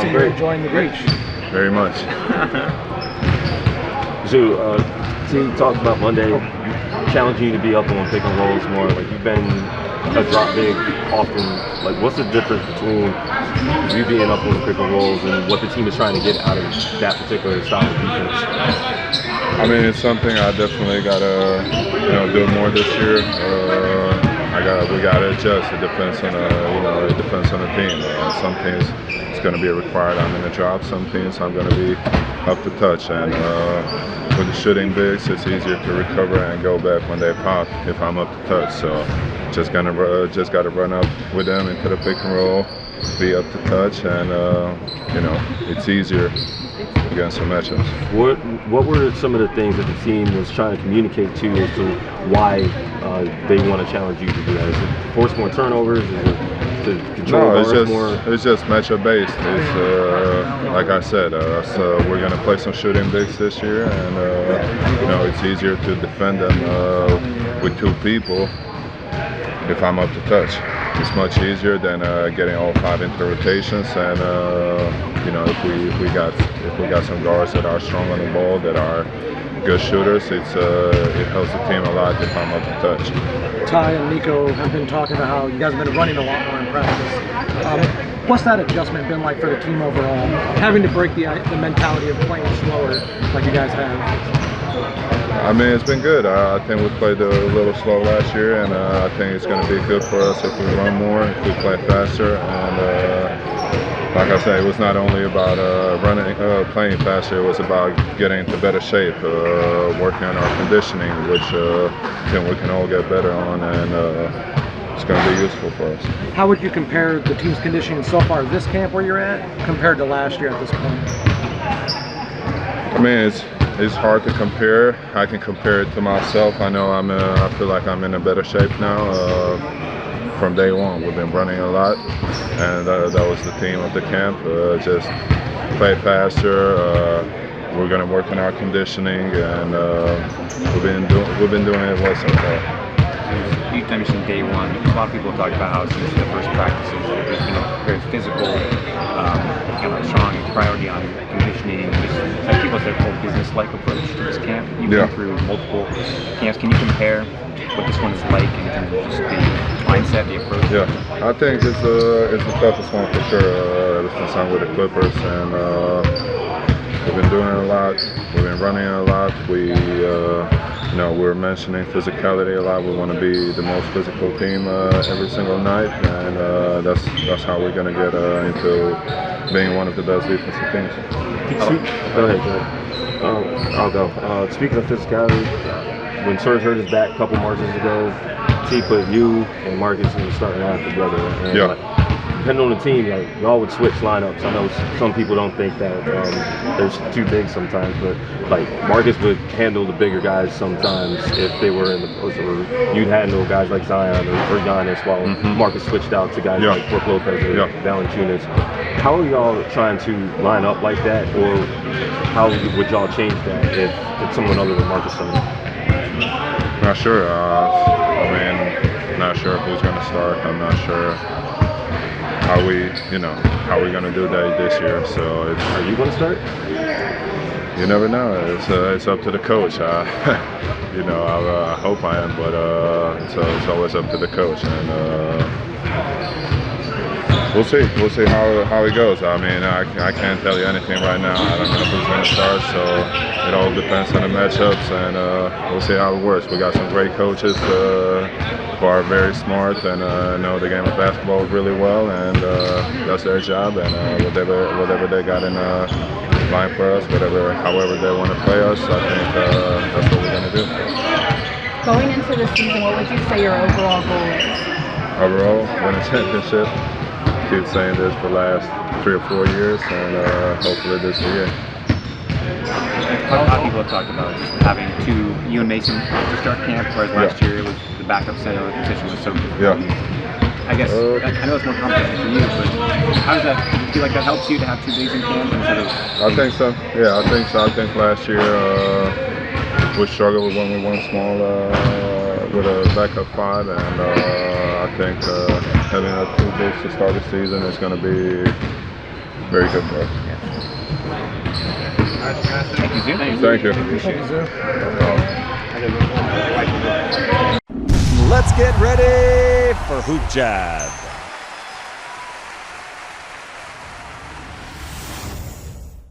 So you're enjoying the beach. Very much. So, team talked about Monday challenging you to be up on pick and rolls more. Like you've been a drop big often. Like what's the difference between you being up on the pick and rolls and what the team is trying to get out of that particular style of defense? I mean, it's something I definitely gotta, do more this year. We gotta adjust. It depends on, it depends on the team. Some teams it's gonna be required I'm in the drop. Some teams I'm gonna be up to touch. And with the shooting bigs, it's easier to recover and go back when they pop if I'm up to touch. So just gotta run up with them into the pick and roll, be up to touch, and it's easier against some matchups. What were some of the things that the team was trying to communicate to you as to why they want to challenge you to do that? Is it force more turnovers? Is it to control more? It's just matchup based. It's like I said, we're gonna play some shooting bigs this year, and it's easier to defend them with two people if I'm up to touch. It's much easier than getting all five into rotations, and if we got some guards that are strong on the ball, that are good shooters, it helps the team a lot if I'm up to touch. Ty and Nico have been talking about how you guys have been running a lot more in practice. What's that adjustment been like for the team overall, having to break the mentality of playing slower like you guys have? I mean, it's been good. I think we played a little slow last year, and I think it's going to be good for us if we run more, if we play faster. And like I said, it was not only about playing faster. It was about getting into better shape, working on our conditioning, which we can all get better on, and it's going to be useful for us. How would you compare the team's conditioning so far this camp where you're at compared to last year at this point? I mean, it's hard to compare. I can compare it to myself. I know I feel like I'm in a better shape now. From day one, we've been running a lot, and that was the theme of the camp. Just play faster. We're going to work on our conditioning, and we've been doing it well so far. You mentioned day one. A lot of people have talked about how since the first practices, there's been a very physical, strong priority on conditioning. Just people said, whole business-like approach to this camp. You've been through multiple camps. Can you compare what this one is like in terms of just the mindset, the approach? Yeah, I think it's the toughest one for sure. Ever since I'm with the Clippers, and we've been doing it a lot. We've been running a lot. We're mentioning physicality a lot. We want to be the most physical team every single night, and that's how we're going to get into being one of the best defensive teams. Go ahead. I'll go. Speaking of physicality, when Serge hurt his back a couple Marches ago, he put you and Marcus in the starting lineup together. And depending on the team, y'all would switch lineups. I know some people don't think that they're too big sometimes, but Marcus would handle the bigger guys sometimes if they were in the post, or you'd handle guys like Zion or Giannis while Marcus switched out to guys like Brook Lopez or Valanciunas. How are y'all trying to line up like that, or how would y'all change that if it's someone other than Marcus started? Not sure. Not sure who's going to start. I'm not sure how we're going to do that this year. So are you going to start? You never know. It's up to the coach. I hope I am, but it's always up to the coach, and we'll see. We'll see how it goes. I mean, I can't tell you anything right now. I don't know who's going to start, so it all depends on the matchups, and we'll see how it works. We got some great coaches who are very smart and know the game of basketball really well, and that's their job. And whatever they got in line for us, however they want to play us, I think that's what we're going to do. Going into the season, what would you say your overall goal is? Overall, win a championship. Keep saying this for the last 3 or 4 years, and hopefully this year. A lot of people have talked about just having you and Mason to start camp, whereas last year it was the backup center position was so difficult. I guess I know it's more competition for you, but how does that? Do you feel like that helps you to have two bigs in camp instead of? I think so. Yeah, I think so. I think last year we struggled when we went small with a backup five, and I think having two bigs to start the season is going to be very good, bro. Thank you, Zoo. Thank you. Thank you, Zoo. Let's get ready for Hoop Jab.